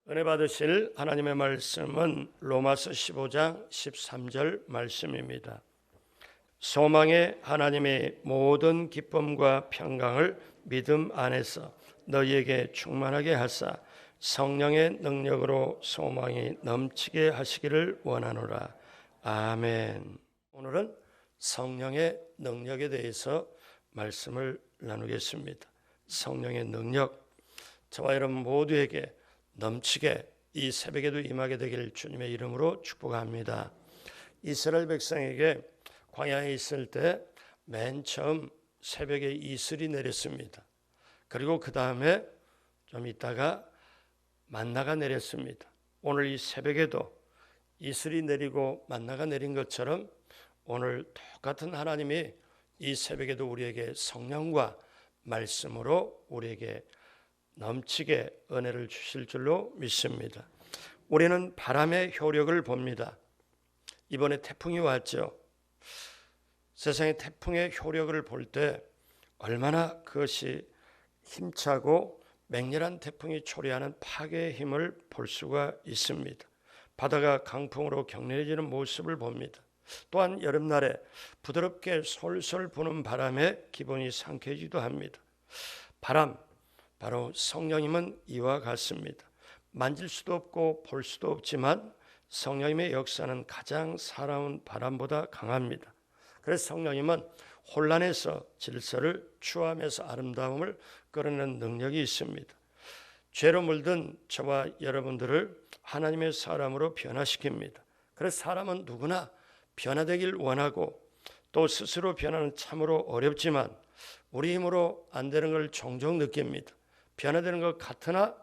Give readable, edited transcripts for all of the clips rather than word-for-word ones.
은혜 받으실 하나님의 말씀은 로마서 15장 13절 말씀입니다. 소망의 하나님의 모든 기쁨과 평강을 믿음 안에서 너희에게 충만하게 하사 성령의 능력으로 소망이 넘치게 하시기를 원하노라. 아멘. 오늘은 성령의 능력에 대해서 말씀을 나누겠습니다. 성령의 능력, 저와 여러분 모두에게 넘치게 이 새벽에도 임하게 되기를 주님의 이름으로 축복합니다. 이스라엘 백성에게 광야에 있을 때 맨 처음 새벽에 이슬이 내렸습니다. 그리고 그 다음에 좀 있다가 만나가 내렸습니다. 오늘 이 새벽에도 이슬이 내리고 만나가 내린 것처럼 오늘 똑같은 하나님이 이 새벽에도 우리에게 성령과 말씀으로 우리에게 넘치게 은혜를 주실 줄로 믿습니다. 우리는 바람의 효력을 봅니다. 이번에 태풍이 왔죠. 세상의 태풍의 효력을 볼 때 얼마나 그것이 힘차고 맹렬한 태풍이 초래하는 파괴의 힘을 볼 수가 있습니다. 바다가 강풍으로 격렬해지는 모습을 봅니다. 또한 여름날에 부드럽게 솔솔 부는 바람에 기분이 상쾌해지기도 합니다. 바람, 바로 성령님은 이와 같습니다. 만질 수도 없고 볼 수도 없지만 성령님의 역사는 가장 살아온 바람보다 강합니다. 그래서 성령님은 혼란에서 질서를, 추함에서 아름다움을 끌어내는 능력이 있습니다. 죄로 물든 저와 여러분들을 하나님의 사람으로 변화시킵니다. 그래서 사람은 누구나 변화되길 원하고 또 스스로 변화는 참으로 어렵지만 우리 힘으로 안 되는 걸 종종 느낍니다. 변화되는 것 같으나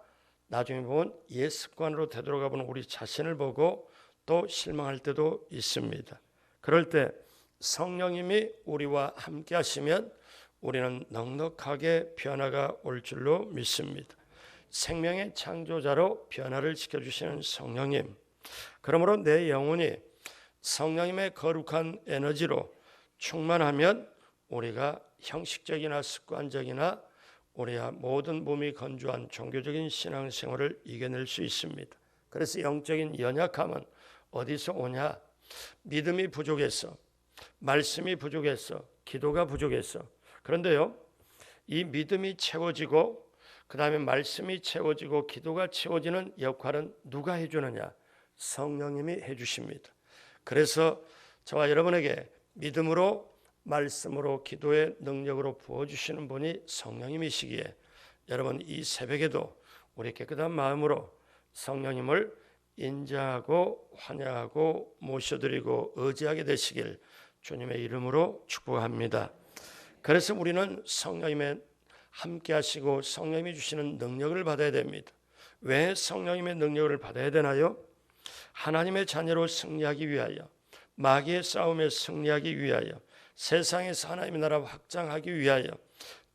나중에 보면 옛 습관으로 되돌아가 보는 우리 자신을 보고 또 실망할 때도 있습니다. 그럴 때 성령님이 우리와 함께 하시면 우리는 넉넉하게 변화가 올 줄로 믿습니다. 생명의 창조자로 변화를 시켜주시는 성령님, 그러므로 내 영혼이 성령님의 거룩한 에너지로 충만하면 우리가 형식적이나 습관적이나 우리가 모든 몸이 건조한 종교적인 신앙생활을 이겨낼 수 있습니다. 그래서 영적인 연약함은 어디서 오냐? 믿음이 부족해서, 말씀이 부족해서, 기도가 부족해서. 그런데요, 이 믿음이 채워지고 그 다음에 말씀이 채워지고 기도가 채워지는 역할은 누가 해주느냐? 성령님이 해주십니다. 그래서 저와 여러분에게 믿음으로, 말씀으로, 기도의 능력으로 부어주시는 분이 성령님이시기에 여러분 이 새벽에도 우리 깨끗한 마음으로 성령님을 인자하고 환영하고 모셔드리고 의지하게 되시길 주님의 이름으로 축복합니다. 그래서 우리는 성령님의 함께 하시고 성령님이 주시는 능력을 받아야 됩니다. 왜 성령님의 능력을 받아야 되나요? 하나님의 자녀로 승리하기 위하여, 마귀의 싸움에 승리하기 위하여, 세상에서 하나님의 나라 확장하기 위하여,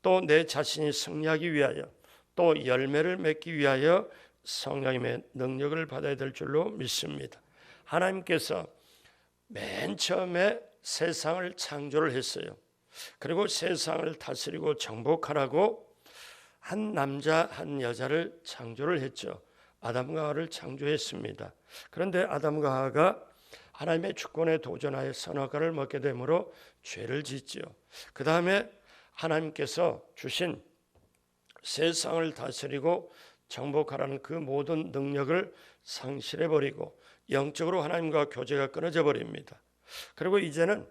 또 내 자신이 승리하기 위하여, 또 열매를 맺기 위하여 성령님의 능력을 받아야 될 줄로 믿습니다. 하나님께서 맨 처음에 세상을 창조를 했어요. 그리고 세상을 다스리고 정복하라고 한 남자 한 여자를 창조를 했죠. 아담과 하와를 창조했습니다. 그런데 아담과 하와가 하나님의 주권에 도전하여 선악과를 먹게 되므로 죄를 짓지요. 그 다음에 하나님께서 주신 세상을 다스리고 정복하라는 그 모든 능력을 상실해버리고 영적으로 하나님과 교제가 끊어져 버립니다. 그리고 이제는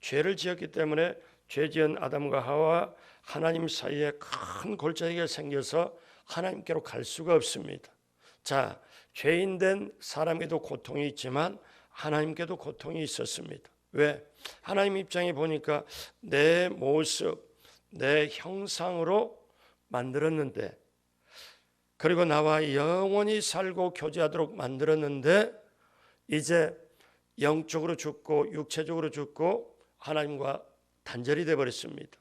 죄를 지었기 때문에 죄지은 아담과 하와 하나님 사이에 큰 골짜기가 생겨서 하나님께로 갈 수가 없습니다. 자, 죄인된 사람에게도 고통이 있지만 하나님께도 고통이 있었습니다. 왜? 하나님 입장에 보니까 내 모습, 내 형상으로 만들었는데, 그리고 나와 영원히 살고 교제하도록 만들었는데 이제 영적으로 죽고 육체적으로 죽고 하나님과 단절이 되어버렸습니다.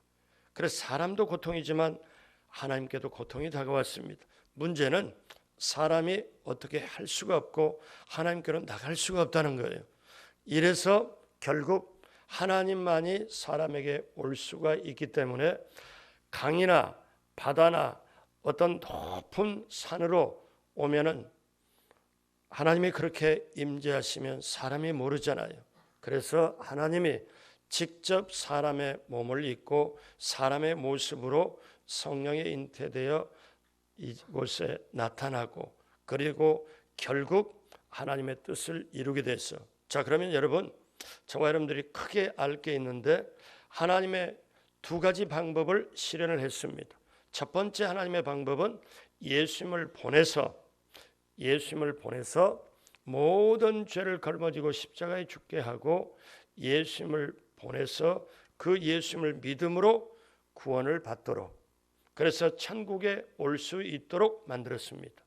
그래서 사람도 고통이지만 하나님께도 고통이 다가왔습니다. 문제는 사람이 어떻게 할 수가 없고 하나님께로 나갈 수가 없다는 거예요. 이래서 결국 하나님만이 사람에게 올 수가 있기 때문에 강이나 바다나 어떤 높은 산으로 오면은 하나님이 그렇게 임재하시면 사람이 모르잖아요. 그래서 하나님이 직접 사람의 몸을 입고 사람의 모습으로 성령에 잉태되어 이곳에 나타나고 그리고 결국 하나님의 뜻을 이루게 됐어. 자, 그러면 여러분, 저와 여러분들이 크게 알 게 있는데 하나님의 두 가지 방법을 실현을 했습니다. 첫 번째 하나님의 방법은 예수님을 보내서 모든 죄를 걸머지고 십자가에 죽게 하고 예수님을 보내서 그 예수님을 믿음으로 구원을 받도록, 그래서 천국에 올 수 있도록 만들었습니다.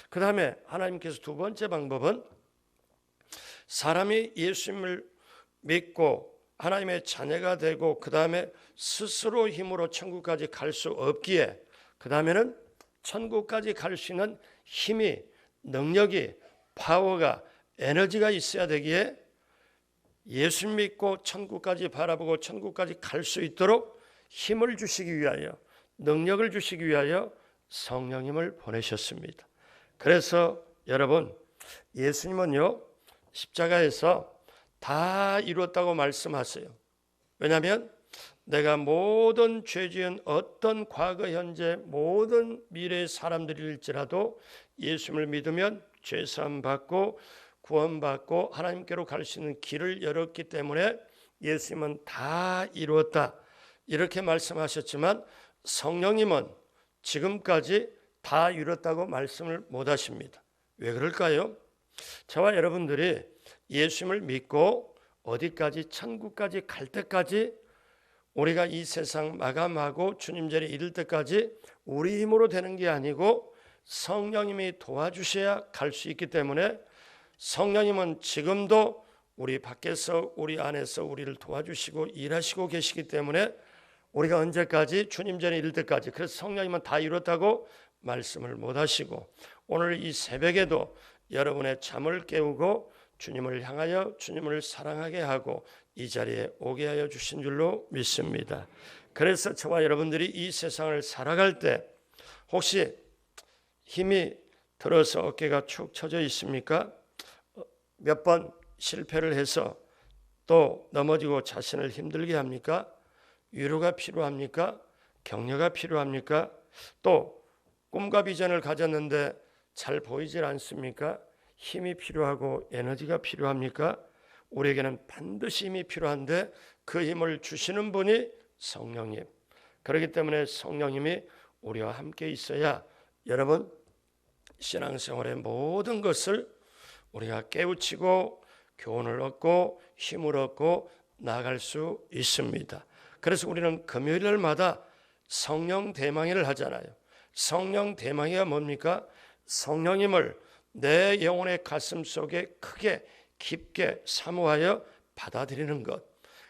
그 다음에 하나님께서 두 번째 방법은 사람이 예수님을 믿고 하나님의 자녀가 되고 그 다음에 스스로 힘으로 천국까지 갈 수 없기에 그 다음에는 천국까지 갈 수 있는 힘이, 능력이, 파워가, 에너지가 있어야 되기에 예수 믿고 천국까지 바라보고 천국까지 갈 수 있도록 힘을 주시기 위하여, 능력을 주시기 위하여 성령님을 보내셨습니다. 그래서 여러분, 예수님은요 십자가에서 다 이루었다고 말씀하세요. 왜냐하면 내가 모든 죄 지은 어떤 과거 현재 모든 미래의 사람들일지라도 예수님을 믿으면 죄사함 받고 구원받고 하나님께로 갈 수 있는 길을 열었기 때문에 예수님은 다 이루었다 이렇게 말씀하셨지만 성령님은 지금까지 다 이뤘다고 말씀을 못하십니다. 왜 그럴까요? 저와 여러분들이 예수님을 믿고 어디까지, 천국까지 갈 때까지, 우리가 이 세상 마감하고 주님 자리에 이를 때까지 우리 힘으로 되는 게 아니고 성령님이 도와주셔야 갈 수 있기 때문에 성령님은 지금도 우리 밖에서 우리 안에서 우리를 도와주시고 일하시고 계시기 때문에 우리가 언제까지, 주님 전에 이를 때까지, 그래서 성령님은 다 이뤘다고 말씀을 못하시고 오늘 이 새벽에도 여러분의 잠을 깨우고 주님을 향하여 주님을 사랑하게 하고 이 자리에 오게 하여 주신 줄로 믿습니다. 그래서 저와 여러분들이 이 세상을 살아갈 때 혹시 힘이 들어서 어깨가 축 처져 있습니까? 몇 번 실패를 해서 또 넘어지고 자신을 힘들게 합니까? 위로가 필요합니까? 격려가 필요합니까? 또 꿈과 비전을 가졌는데 잘 보이질 않습니까? 힘이 필요하고 에너지가 필요합니까? 우리에게는 반드시 힘이 필요한데 그 힘을 주시는 분이 성령님. 그렇기 때문에 성령님이 우리와 함께 있어야 여러분 신앙생활의 모든 것을 우리가 깨우치고 교훈을 얻고 힘을 얻고 나아갈 수 있습니다. 그래서 우리는 금요일마다 성령 대망회를 하잖아요. 성령 대망회가 뭡니까? 성령님을 내 영혼의 가슴 속에 크게 깊게 사모하여 받아들이는 것,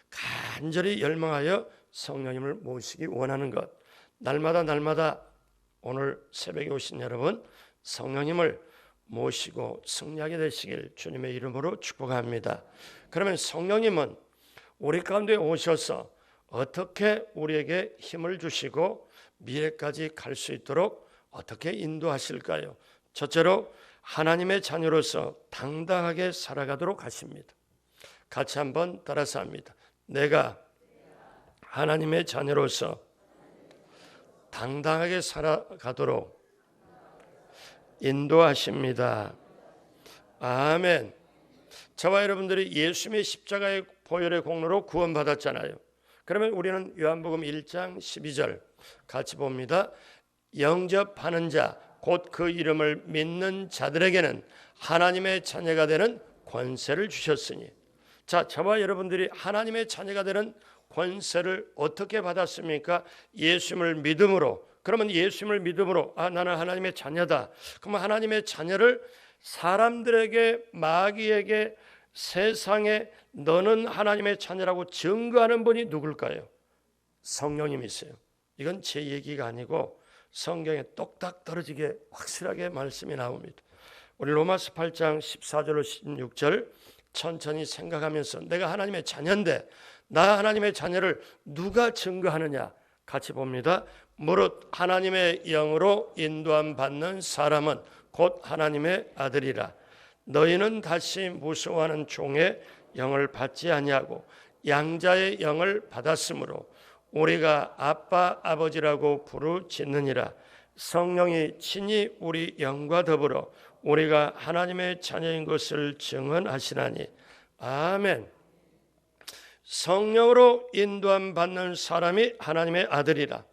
간절히 열망하여 성령님을 모시기 원하는 것, 날마다 오늘 새벽에 오신 여러분 성령님을 모시고 승리하게 되시길 주님의 이름으로 축복합니다. 그러면 성령님은 우리 가운데 오셔서 어떻게 우리에게 힘을 주시고 미래까지 갈 수 있도록 어떻게 인도하실까요? 첫째로 하나님의 자녀로서 당당하게 살아가도록 하십니다. 같이 한번 따라서 합니다. 내가 하나님의 자녀로서 당당하게 살아가도록 인도하십니다. 아멘. 저와 여러분들이 예수님의 십자가의 보혈의 공로로 구원받았잖아요. 그러면 우리는 요한복음 1장 12절 같이 봅니다. 영접하는 자 곧 그 이름을 믿는 자들에게는 하나님의 자녀가 되는 권세를 주셨으니. 자, 저와 여러분들이 하나님의 자녀가 되는 권세를 어떻게 받았습니까? 예수님을 믿음으로. 그러면 예수님을 믿음으로 나는 하나님의 자녀다. 그러면 하나님의 자녀를 사람들에게, 마귀에게, 세상에 너는 하나님의 자녀라고 증거하는 분이 누굴까요? 성령님이세요. 이건 제 얘기가 아니고 성경에 똑딱 떨어지게 확실하게 말씀이 나옵니다. 우리 로마서 8장 14절로 16절 천천히 생각하면서 내가 하나님의 자녀인데 나 하나님의 자녀를 누가 증거하느냐? 같이 봅니다. 무릇 하나님의 영으로 인도함 받는 사람은 곧 하나님의 아들이라. 너희는 다시 무서워하는 종의 영을 받지 아니하고 양자의 영을 받았으므로 우리가 아빠 아버지라고 부르짖느니라. 성령이 친히 우리 영과 더불어 우리가 하나님의 자녀인 것을 증언하시나니. 아멘. 성령으로 인도함 받는 사람이 하나님의 아들이라.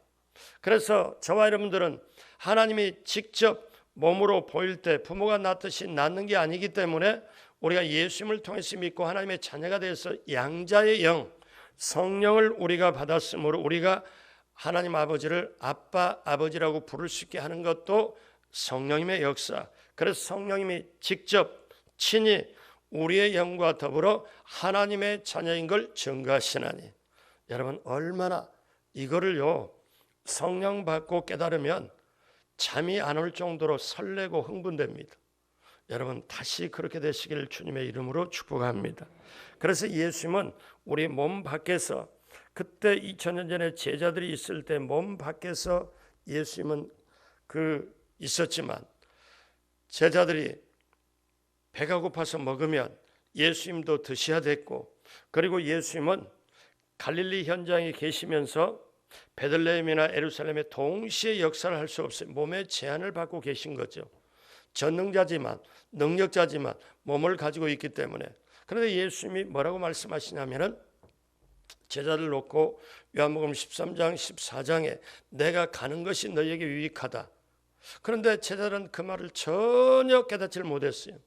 그래서 저와 여러분들은 하나님이 직접 몸으로 보일 때 부모가 낳듯이 낳는 게 아니기 때문에 우리가 예수님을 통해서 믿고 하나님의 자녀가 되어서 양자의 영, 성령을 우리가 받았으므로 우리가 하나님 아버지를 아빠 아버지라고 부를 수 있게 하는 것도 성령님의 역사. 그래서 성령님이 직접 친히 우리의 영과 더불어 하나님의 자녀인 걸 증거하시나니. 여러분, 얼마나 이거를요 성령 받고 깨달으면 잠이 안 올 정도로 설레고 흥분됩니다. 여러분, 다시 그렇게 되시길 주님의 이름으로 축복합니다. 그래서 예수님은 우리 몸 밖에서, 그때 2000년 전에 제자들이 있을 때 몸 밖에서 예수님은 있었지만 제자들이 배가 고파서 먹으면 예수님도 드셔야 됐고, 그리고 예수님은 갈릴리 현장에 계시면서 베들레헴이나 예루살렘에 동시에 역사를 할 수 없어요. 몸에 제한을 받고 계신 거죠. 전능자지만 능력자지만 몸을 가지고 있기 때문에. 그런데 예수님이 뭐라고 말씀하시냐면은 제자들 놓고 요한복음 13장 14장에 내가 가는 것이 너희에게 유익하다. 그런데 제자들은 그 말을 전혀 깨닫지를 못했어요.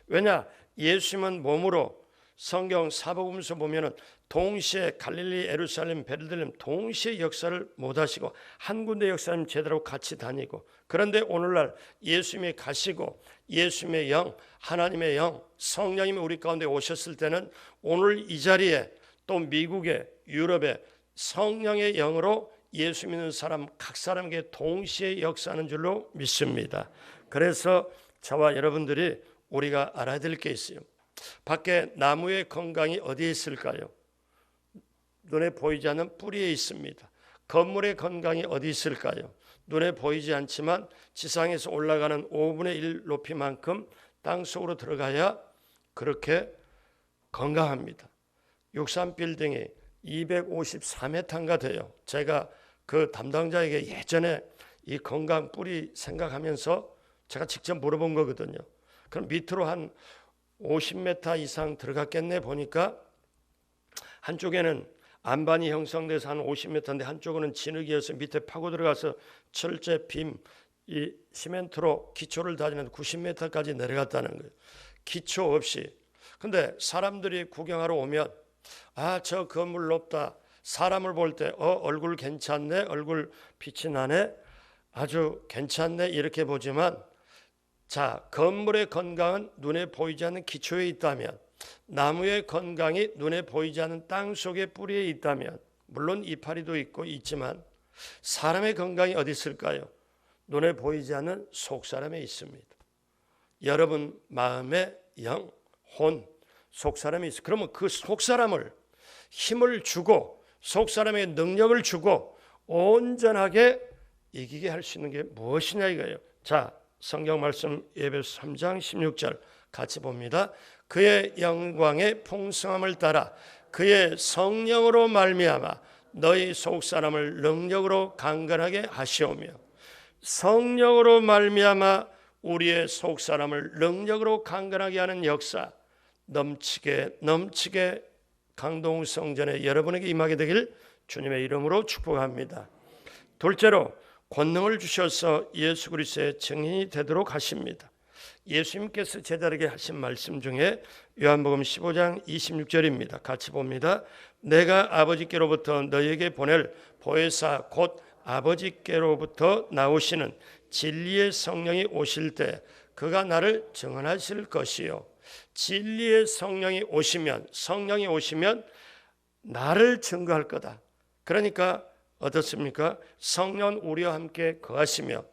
왜냐? 예수님은 몸으로 성경 사복음서 보면은 동시에 갈릴리, 예루살렘, 베들레헴 동시에 역사를 못 하시고 한 군데 역사님 제대로 같이 다니고, 그런데 오늘날 예수님이 가시고 예수님의 영, 하나님의 영, 성령님이 우리 가운데 오셨을 때는 오늘 이 자리에 또 미국에, 유럽에 성령의 영으로 예수 믿는 사람 각 사람에게 동시에 역사하는 줄로 믿습니다. 그래서 저와 여러분들이 우리가 알아야 될 게 있어요. 밖에 나무의 건강이 어디에 있을까요? 눈에 보이지 않는 뿌리에 있습니다. 건물의 건강이 어디 있을까요? 눈에 보이지 않지만 지상에서 올라가는 5분의 1 높이만큼 땅속으로 들어가야 그렇게 건강합니다. 63빌딩이 254m인가 돼요. 제가 그 담당자에게 예전에 이 건강 뿌리 생각하면서 제가 직접 물어본 거거든요. 그럼 밑으로 한 50m 이상 들어갔겠네 보니까 한쪽에는 안반이 형성돼서 한 50m인데 한쪽은 진흙이어서 밑에 파고 들어가서 철제 빔, 이 시멘트로 기초를 다지는 90m까지 내려갔다는 거예요. 기초 없이. 근데 사람들이 구경하러 오면 저 건물 높다. 사람을 볼 때 얼굴 괜찮네, 얼굴 빛이 나네, 아주 괜찮네 이렇게 보지만, 자, 건물의 건강은 눈에 보이지 않는 기초에 있다면, 나무의 건강이 눈에 보이지 않는 땅 속의 뿌리에 있다면, 물론 이파리도 있고 있지만 사람의 건강이 어디 있을까요? 눈에 보이지 않는 속사람에 있습니다. 여러분 마음의 영, 혼, 속사람이 있어요. 그러면 그 속사람을 힘을 주고 속사람에게 능력을 주고 온전하게 이기게 할 수 있는 게 무엇이냐 이거예요. 자, 성경 말씀 에베소 3장 16절 같이 봅니다. 그의 영광의 풍성함을 따라 그의 성령으로 말미암아 너희 속사람을 능력으로 강건하게 하시오며. 성령으로 말미암아 우리의 속사람을 능력으로 강건하게 하는 역사, 넘치게 강동성전에 여러분에게 임하게 되길 주님의 이름으로 축복합니다. 둘째로 권능을 주셔서 예수 그리스도의 증인이 되도록 하십니다. 예수님께서 제자에게 하신 말씀 중에 요한복음 15장 26절입니다. 같이 봅니다. 내가 아버지께로부터 너희에게 보낼 보혜사 곧 아버지께로부터 나오시는 진리의 성령이 오실 때 그가 나를 증언하실 것이요. 진리의 성령이 오시면 나를 증거할 거다. 그러니까 어떻습니까? 성령 우리와 함께 거하시며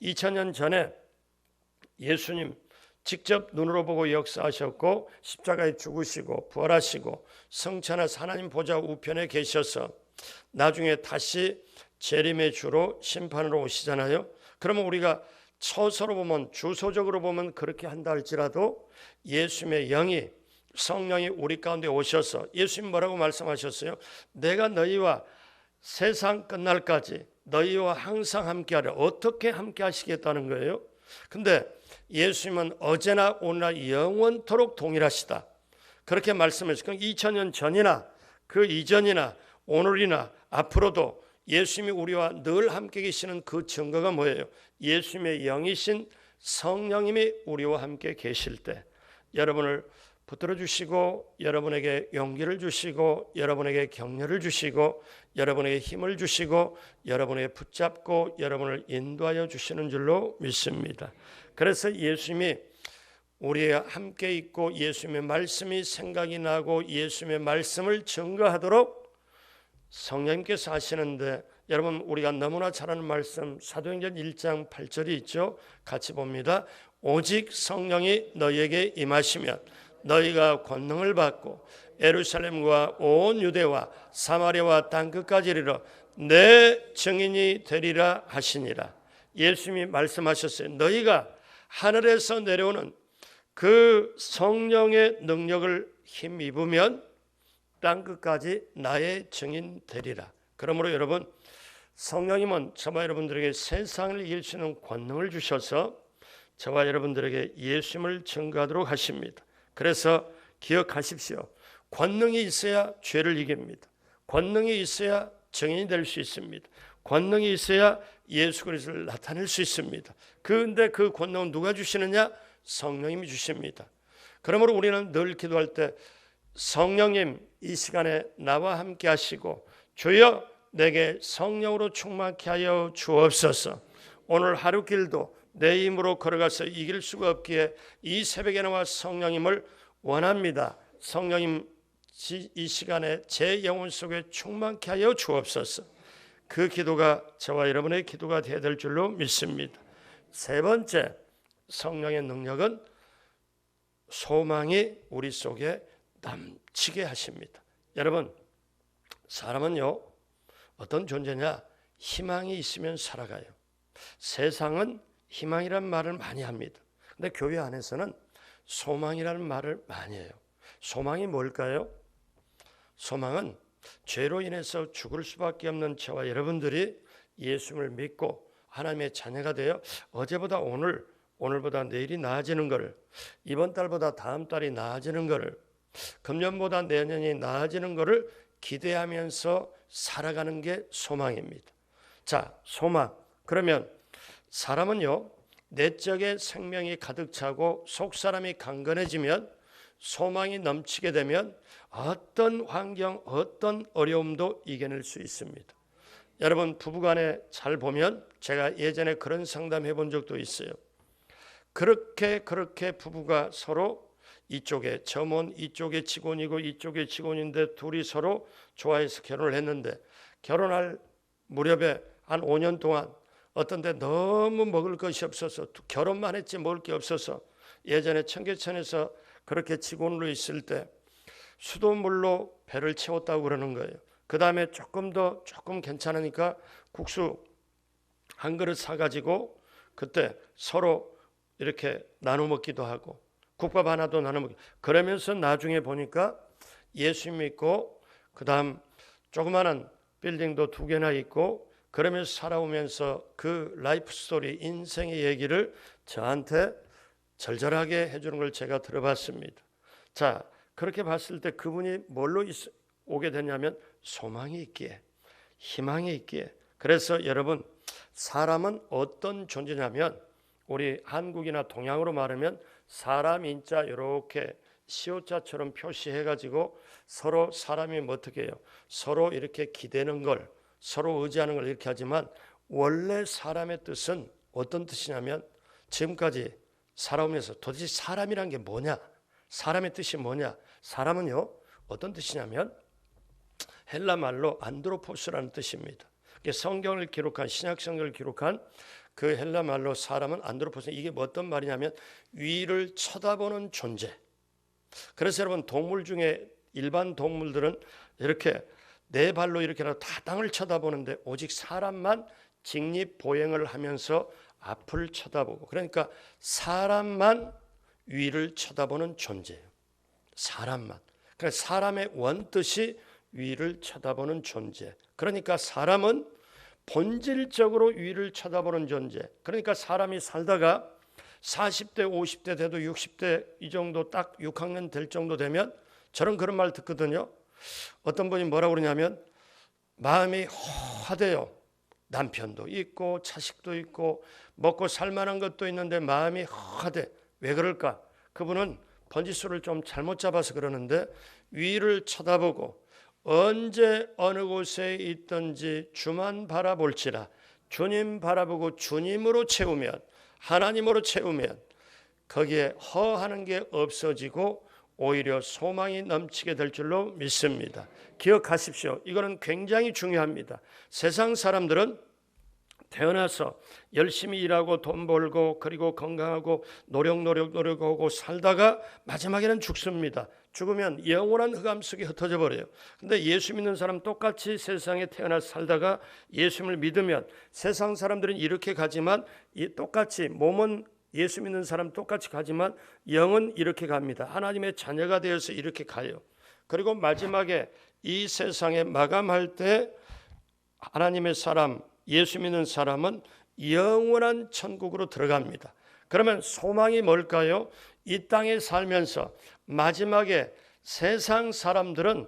2000년 전에 예수님 직접 눈으로 보고 역사하셨고 십자가에 죽으시고 부활하시고 성천하사 하나님 보좌 우편에 계셔서 나중에 다시 재림의 주로 심판으로 오시잖아요. 그러면 우리가 처서로 보면 주소적으로 보면 그렇게 한다 할지라도 예수님의 영이 성령이 우리 가운데 오셔서 예수님 뭐라고 말씀하셨어요? 내가 너희와 세상 끝날까지 너희와 항상 함께하려. 어떻게 함께 하시겠다는 거예요? 근데 예수님은 어제나 오늘나 영원토록 동일하시다. 그렇게 말씀하셨고 2000년 전이나 그 이전이나 오늘이나 앞으로도 예수님이 우리와 늘 함께 계시는 그 증거가 뭐예요? 예수님의 영이신 성령님이 우리와 함께 계실 때 여러분을 붙들어 주시고 여러분에게 용기를 주시고 여러분에게 격려를 주시고 여러분에게 힘을 주시고 여러분에게 붙잡고 여러분을 인도하여 주시는 줄로 믿습니다. 그래서 예수님이 우리와 함께 있고 예수님의 말씀이 생각이 나고 예수님의 말씀을 증거하도록 성령님께서 하시는데 여러분 우리가 너무나 잘 아는 말씀 사도행전 1장 8절이 있죠. 같이 봅니다. 오직 성령이 너희에게 임하시면 너희가 권능을 받고 예루살렘과 온 유대와 사마리아와 땅끝까지 이르러 내 증인이 되리라 하시니라. 예수님이 말씀하셨어요. 너희가 하늘에서 내려오는 그 성령의 능력을 힘입으면 땅끝까지 나의 증인 되리라. 그러므로 여러분 성령님은 저와 여러분들에게 세상을 이길 수 있는 권능을 주셔서 저와 여러분들에게 예수님을 증거하도록 하십니다. 그래서 기억하십시오. 권능이 있어야 죄를 이깁니다. 권능이 있어야 증인이 될 수 있습니다. 권능이 있어야 예수 그리스도를 나타낼 수 있습니다. 그런데 그 권능은 누가 주시느냐? 성령님이 주십니다. 그러므로 우리는 늘 기도할 때 성령님 이 시간에 나와 함께 하시고 주여 내게 성령으로 충만케 하여 주옵소서. 오늘 하루 길도 내 힘으로 걸어가서 이길 수가 없기에 이 새벽에 나와 성령님을 원합니다. 성령님 이 시간에 제 영혼 속에 충만케 하여 주옵소서. 그 기도가 저와 여러분의 기도가 되어야 될 줄로 믿습니다. 세 번째, 성령의 능력은 소망이 우리 속에 넘치게 하십니다. 여러분, 사람은요 어떤 존재냐? 희망이 있으면 살아가요. 세상은 희망이란 말을 많이 합니다. 근데 교회 안에서는 소망이라는 말을 많이 해요. 소망이 뭘까요? 소망은 죄로 인해서 죽을 수밖에 없는 저와 여러분들이 예수를 믿고 하나님의 자녀가 되어 어제보다 오늘보다 내일이 나아지는 것을, 이번 달보다 다음 달이 나아지는 것을, 금년보다 내년이 나아지는 것을 기대하면서 살아가는 게 소망입니다. 자, 소망. 그러면 사람은요 내적의 생명이 가득 차고 속사람이 강건해지면 소망이 넘치게 되면 어떤 환경, 어떤 어려움도 이겨낼 수 있습니다. 여러분 부부간에 잘 보면 제가 예전에 그런 상담해 본 적도 있어요. 그렇게 부부가 서로 이쪽에 점원, 이쪽에 직원이고 이쪽에 직원인데 둘이 서로 좋아해서 결혼을 했는데 결혼할 무렵에 한 5년 동안 어떤 데 너무 먹을 것이 없어서 결혼만 했지 먹을 게 없어서 예전에 청계천에서 그렇게 직원으로 있을 때 수돗물로 배를 채웠다고 그러는 거예요. 그 다음에 조금 괜찮으니까 국수 한 그릇 사가지고 그때 서로 이렇게 나눠 먹기도 하고 국밥 하나도 나눠 먹기. 그러면서 나중에 보니까 예수 믿고 그 다음 조그마한 빌딩도 2개나 있고 그러면서 살아오면서 그 라이프 스토리 인생의 얘기를 저한테 절절하게 해주는 걸 제가 들어봤습니다. 자, 그렇게 봤을 때 그분이 뭘로 오게 되냐면 소망이 있기에, 희망이 있기에. 그래서 여러분 사람은 어떤 존재냐면 우리 한국이나 동양으로 말하면 사람 인자 이렇게 시옷자처럼 표시해가지고 서로 사람이 어떻게 해요? 서로 이렇게 기대는 걸, 서로 의지하는 걸 이렇게 하지만 원래 사람의 뜻은 어떤 뜻이냐면 지금까지 살아오면서 도대체 사람이란 게 뭐냐? 사람의 뜻이 뭐냐? 사람은요 어떤 뜻이냐면 헬라 말로 안드로포스라는 뜻입니다. 성경을 기록한 신약 성경을 기록한 그 헬라 말로 사람은 안드로포스, 이게 어떤 말이냐면 위를 쳐다보는 존재. 그래서 여러분 동물 중에 일반 동물들은 이렇게 네 발로 이렇게 다 땅을 쳐다보는데 오직 사람만 직립보행을 하면서 앞을 쳐다보고, 그러니까 사람만 위를 쳐다보는 존재예요. 사람만. 그러니까 사람의 원뜻이 위를 쳐다보는 존재. 그러니까 사람은 본질적으로 위를 쳐다보는 존재. 그러니까 사람이 살다가 40대 50대 돼도 60대 이 정도 딱 6학년 될 정도 되면 저는 그런 말 듣거든요. 어떤 분이 뭐라고 그러냐면 마음이 허하대요. 남편도 있고 자식도 있고 먹고 살만한 것도 있는데 마음이 허하대. 왜 그럴까? 그분은 번지수를 좀 잘못 잡아서 그러는데 위를 쳐다보고 언제 어느 곳에 있든지 주만 바라볼지라. 주님 바라보고 주님으로 채우면, 하나님으로 채우면 거기에 허하는 게 없어지고 오히려 소망이 넘치게 될 줄로 믿습니다. 기억하십시오. 이거는 굉장히 중요합니다. 세상 사람들은 태어나서 열심히 일하고 돈 벌고 그리고 건강하고 노력하고 살다가 마지막에는 죽습니다. 죽으면 영원한 흑암 속에 흩어져 버려요. 근데 예수 믿는 사람 똑같이 세상에 태어나서 살다가 예수님을 믿으면 세상 사람들은 이렇게 가지만 똑같이 몸은 예수 믿는 사람 똑같이 가지만 영은 이렇게 갑니다. 하나님의 자녀가 되어서 이렇게 가요. 그리고 마지막에 이 세상에 마감할 때 하나님의 사람, 예수 믿는 사람은 영원한 천국으로 들어갑니다. 그러면 소망이 뭘까요? 이 땅에 살면서 마지막에 세상 사람들은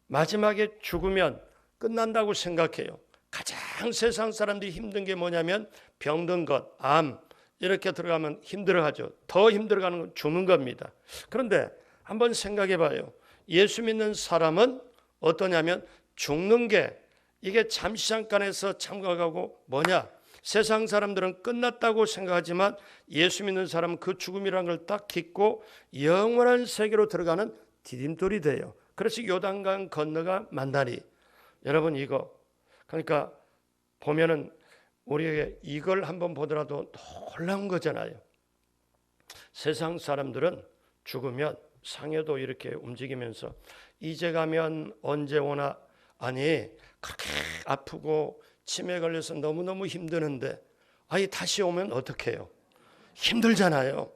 마지막에 죽으면 끝난다고 생각해요. 가장 세상 사람들이 힘든 게 뭐냐면 병든 것, 암 이렇게 들어가면 힘들어하죠. 더 힘들어가는 건 죽는 겁니다. 그런데 한번 생각해 봐요. 예수 믿는 사람은 어떠냐면 죽는 게 이게 잠시 잠깐에서 참가하고 뭐냐? 세상 사람들은 끝났다고 생각하지만 예수 믿는 사람은 그 죽음이라는 걸 딱 딛고 영원한 세계로 들어가는 디딤돌이 돼요. 그래서 요단강 건너가 만다니. 여러분 이거 그러니까 보면은 우리에게 이걸 한번 보더라도 놀라운 거잖아요. 세상 사람들은 죽으면 상여도 이렇게 움직이면서 이제 가면 언제 오나, 아니 그렇게 아프고 치매 걸려서 너무너무 힘드는데 아니 다시 오면 어떡해요? 힘들잖아요.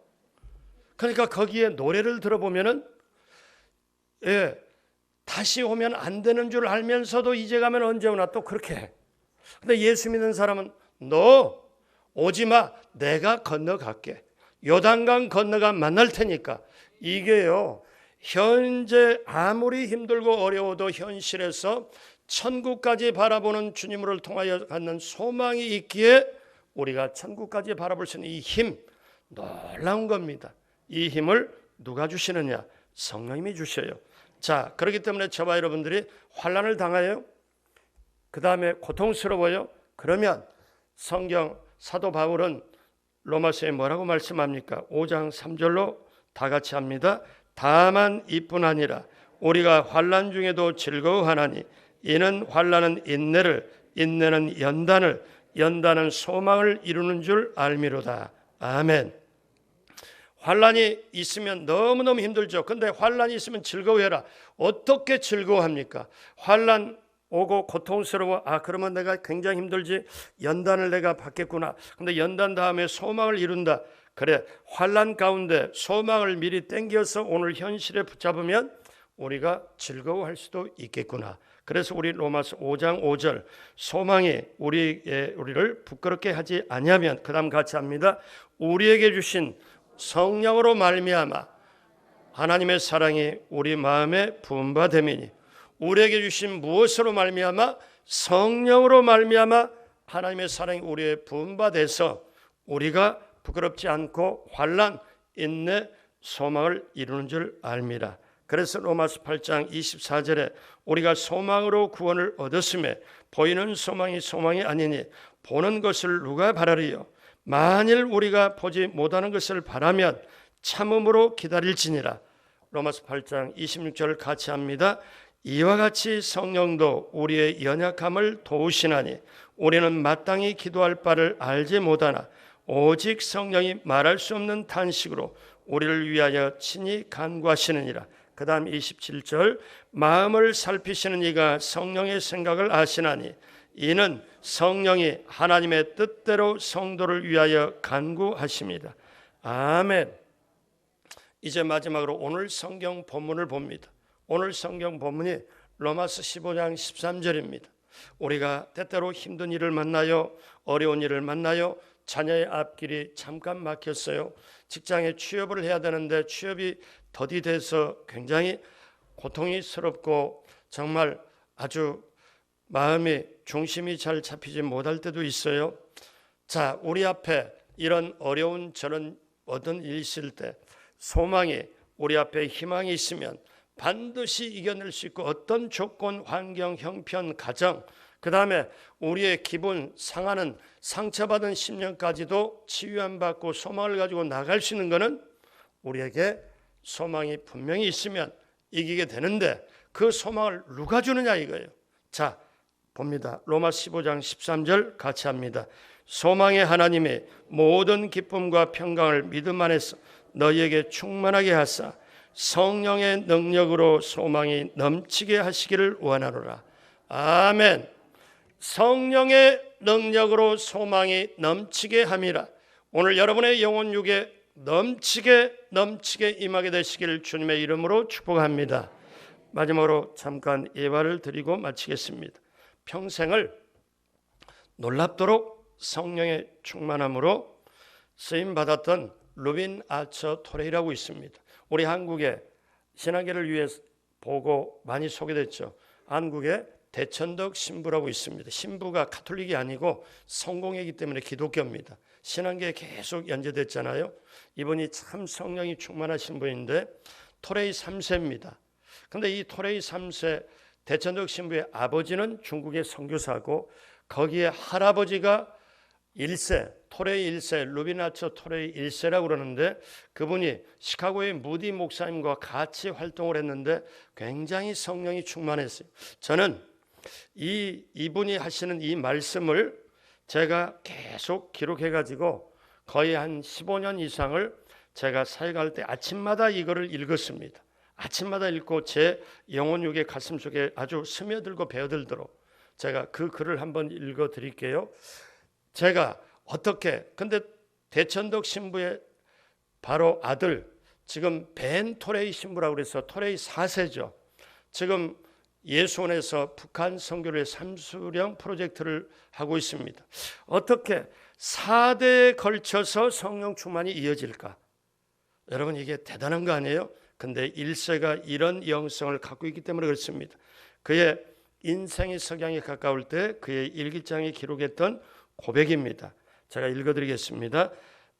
그러니까 거기에 노래를 들어보면은 다시 오면 안 되는 줄 알면서도 이제 가면 언제 오나 또 그렇게 해. 근데 예수 믿는 사람은 너 오지 마, 내가 건너갈게. 요단강 건너가 만날 테니까. 이게요 현재 아무리 힘들고 어려워도 현실에서 천국까지 바라보는 주님을 통하여 갖는 소망이 있기에 우리가 천국까지 바라볼 수 있는 이 힘, 놀라운 겁니다. 이 힘을 누가 주시느냐? 성령님이 주셔요. 자, 그렇기 때문에 저와 여러분들이 환난을 당해요. 그 다음에 고통스러워요. 그러면 성경 사도 바울은 로마서에 뭐라고 말씀합니까? 5장 3절로 다 같이 합니다. 다만 이뿐 아니라 우리가 환난 중에도 즐거워하나니 이는 환난은 인내를, 인내는 연단을, 연단은 소망을 이루는 줄 알미로다. 아멘. 환난이 있으면 너무너무 힘들죠. 근데 환난이 있으면 즐거워해라. 어떻게 즐거워합니까? 환난 오고 고통스러워. 그러면 내가 굉장히 힘들지. 연단을 내가 받겠구나. 근데 연단 다음에 소망을 이룬다. 그래, 환난 가운데 소망을 미리 땡겨서 오늘 현실에 붙잡으면 우리가 즐거워할 수도 있겠구나. 그래서 우리 로마서 5장 5절 소망이 우리를 부끄럽게 하지 아니하면, 그 다음 같이 합니다. 우리에게 주신 성령으로 말미암아 하나님의 사랑이 우리 마음에 부음받음이니. 우리에게 주신 무엇으로 말미암아? 성령으로 말미암아 하나님의 사랑이 우리의 부음받아서 우리가 부끄럽지 않고 환난, 인내, 소망을 이루는 줄 알미라. 그래서 로마서 8장 24절에 우리가 소망으로 구원을 얻었음에 보이는 소망이 아니니 보는 것을 누가 바라리요? 만일 우리가 보지 못하는 것을 바라면 참음으로 기다릴지니라. 로마서 8장 26절 같이 합니다. 이와 같이 성령도 우리의 연약함을 도우시나니 우리는 마땅히 기도할 바를 알지 못하나 오직 성령이 말할 수 없는 탄식으로 우리를 위하여 친히 간구하시느니라. 그 다음 27절, 마음을 살피시는 이가 성령의 생각을 아시나니 이는 성령이 하나님의 뜻대로 성도를 위하여 간구하십니다. 아멘. 이제 마지막으로 오늘 성경 본문을 봅니다. 오늘 성경 본문이 로마서 15장 13절입니다. 우리가 때때로 힘든 일을 만나요, 어려운 일을 만나요, 자녀의 앞길이 잠깐 막혔어요, 직장에 취업을 해야 되는데 취업이 더디돼서 굉장히 고통스럽고 정말 아주 마음이 중심이 잘 잡히지 못할 때도 있어요. 자, 우리 앞에 이런 어려운 저런 어떤 일이 있을 때 소망이, 우리 앞에 희망이 있으면 반드시 이겨낼 수 있고, 어떤 조건, 환경, 형편, 가정, 그 다음에 우리의 기분 상하는 상처받은 심령까지도 치유함받고 소망을 가지고 나갈 수 있는 것은 우리에게 소망이 분명히 있으면 이기게 되는데, 그 소망을 누가 주느냐 이거예요. 자, 봅니다. 로마 15장 13절 같이 합니다. 소망의 하나님이 모든 기쁨과 평강을 믿음 안에서 너희에게 충만하게 하사 성령의 능력으로 소망이 넘치게 하시기를 원하노라. 아멘. 성령의 능력으로 소망이 넘치게 함이라. 오늘 여러분의 영혼 육에 넘치게 임하게 되시기를 주님의 이름으로 축복합니다. 마지막으로 잠깐 예화를 드리고 마치겠습니다. 평생을 놀랍도록 성령의 충만함으로 쓰임받았던 루빈 아처 토레이라고 있습니다. 우리 한국의 신앙계를 위해서 보고 많이 소개됐죠. 한국의 대천덕 신부라고 있습니다. 신부가 가톨릭이 아니고 성공회이기 때문에 기독교입니다. 신앙계에 계속 연재됐잖아요. 이분이 참 성령이 충만하신 분인데 토레이 3세입니다. 그런데 이 토레이 3세 대천덕 신부의 아버지는 중국의 선교사고, 거기에 할아버지가 1세, 토레이 1세, 루비나처 토레이 1세라고 그러는데, 그분이 시카고의 무디 목사님과 같이 활동을 했는데 굉장히 성령이 충만했어요. 저는 이분이 하시는 이 말씀을 제가 계속 기록해가지고 거의 한 15년 이상을 제가 사역할 때 아침마다 이거를 읽었습니다. 아침마다 읽고 제 영혼육의 가슴 속에 아주 스며들고 배어들도록 제가 그 글을 한번 읽어 드릴게요. 제가 어떻게, 근데 대천덕 신부의 바로 아들, 지금 벤 토레이 신부라고 그래서 토레이 4세죠. 지금 예수원에서 북한 선교를 삼수령 프로젝트를 하고 있습니다. 어떻게 4대에 걸쳐서 성령 충만이 이어질까? 여러분, 이게 대단한 거 아니에요? 근데 1세가 이런 영성을 갖고 있기 때문에 그렇습니다. 그의 인생의 석양에 가까울 때 그의 일기장에 기록했던 고백입니다. 제가 읽어드리겠습니다.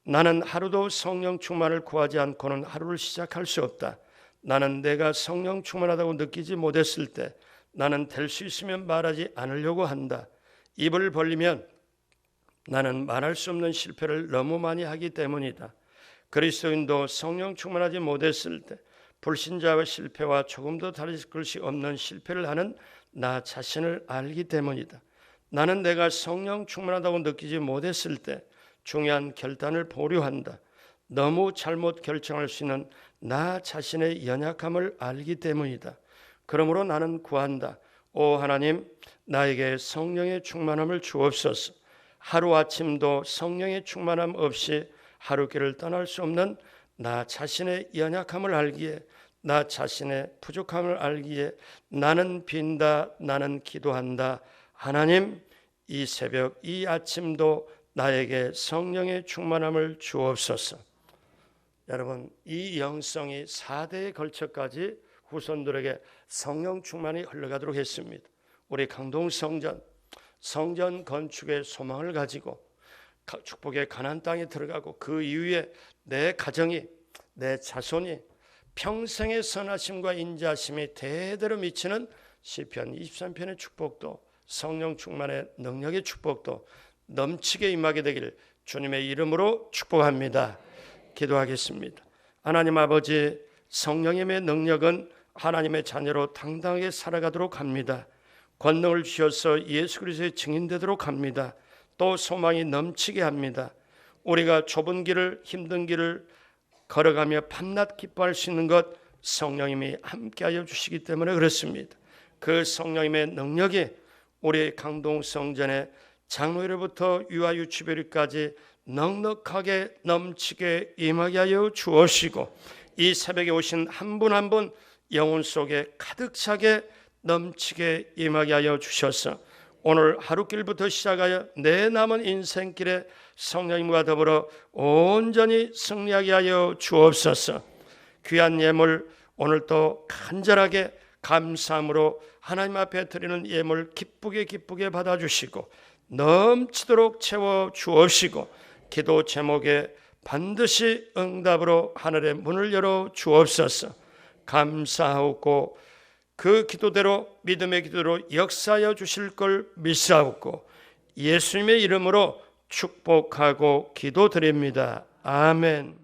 나는 하루도 성령 충만을 구하지 않고는 하루를 시작할 수 없다. 나는 내가 성령 충만하다고 느끼지 못했을 때 나는 될 수 있으면 말하지 않으려고 한다. 입을 벌리면 나는 말할 수 없는 실패를 너무 많이 하기 때문이다. 그리스도인도 성령 충만하지 못했을 때 불신자의 실패와 조금도 다를 것이 없는 실패를 하는 나 자신을 알기 때문이다. 나는 내가 성령 충만하다고 느끼지 못했을 때 중요한 결단을 보류한다. 너무 잘못 결정할 수 있는 나 자신의 연약함을 알기 때문이다. 그러므로 나는 구한다. 오 하나님, 나에게 성령의 충만함을 주옵소서. 하루아침도 성령의 충만함 없이 하루길을 떠날 수 없는 나 자신의 연약함을 알기에, 나 자신의 부족함을 알기에 나는 빈다, 나는 기도한다. 하나님, 이 새벽, 이 아침도 나에게 성령의 충만함을 주옵소서. 여러분, 이 영성이 4대에 걸쳐까지 후손들에게 성령 충만이 흘러가도록 했습니다. 우리 강동 성전 건축의 소망을 가지고 축복의 가나안 땅에 들어가고, 그 이후에 내 가정이, 내 자손이 평생의 선하심과 인자심이 대대로 미치는 시편 23편의 축복도, 성령 충만의 능력의 축복도 넘치게 임하게 되기를 주님의 이름으로 축복합니다. 기도하겠습니다. 하나님 아버지, 성령님의 능력은 하나님의 자녀로 당당하게 살아가도록 합니다. 권능을 주셔서 예수 그리스도의 증인되도록 합니다. 또 소망이 넘치게 합니다. 우리가 좁은 길을, 힘든 길을 걸어가며 밤낮 기뻐할 수 있는 것 성령님이 함께하여 주시기 때문에 그렇습니다. 그 성령님의 능력이 우리 강동성전의 장로회로부터 유아유치별까지 넉넉하게 넘치게 임하게 하여 주옵시고, 이 새벽에 오신 한 분 한 분 영혼 속에 가득 차게 넘치게 임하게 하여 주셔서 오늘 하루길부터 시작하여 내 남은 인생길에 성령님과 더불어 온전히 승리하게 하여 주옵소서. 귀한 예물 오늘도 간절하게 감사함으로 하나님 앞에 드리는 예물 기쁘게 받아주시고 넘치도록 채워 주옵시고, 기도 제목에 반드시 응답으로 하늘의 문을 열어 주옵소서. 감사하고 그 기도대로, 믿음의 기도로 역사하여 주실 걸 믿사옵고 예수님의 이름으로 축복하고 기도드립니다. 아멘.